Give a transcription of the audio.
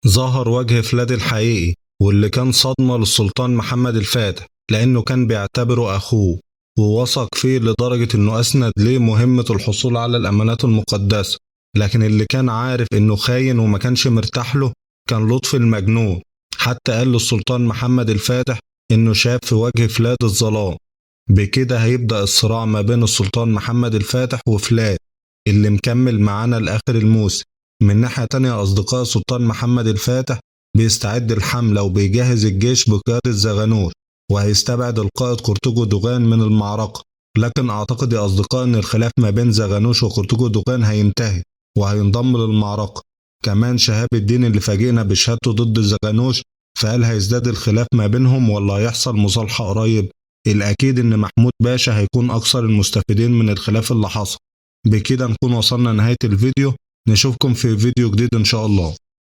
ظهر وجه فلاد الحقيقي واللي كان صدمة للسلطان محمد الفاتح، لأنه كان بيعتبره أخوه ووثق فيه لدرجة إنه أسند ليه مهمة الحصول على الأمانات المقدسة. لكن اللي كان عارف إنه خاين وما كانش مرتاح له كان لطفي المجنون. حتى قال للسلطان محمد الفاتح إنه شاف في وجه فلاد الظلام. بكده هيبدأ الصراع ما بين السلطان محمد الفاتح وفلاد اللي مكمل معانا لآخر الموسم. من ناحية تانية أصدقاء السلطان محمد الفاتح بيستعد الحملة وبيجهز الجيش بقيادة زغنور، وهيستبعد القائد قرطاجو دوغان من المعركة. لكن أعتقد يا أصدقاء إن الخلاف ما بين زغنوش وقرطاجو دوغان هينتهي وهينضم للمعركة. كمان شهاب الدين اللي فاجئنا بشهادته ضد زغنوش، فهل هيزداد الخلاف ما بينهم ولا هيحصل مصالحة قريب؟ الأكيد إن محمود باشا هيكون أكثر المستفيدين من الخلاف اللي حصل. بكده نكون وصلنا نهاية الفيديو. نشوفكم في فيديو جديد إن شاء الله.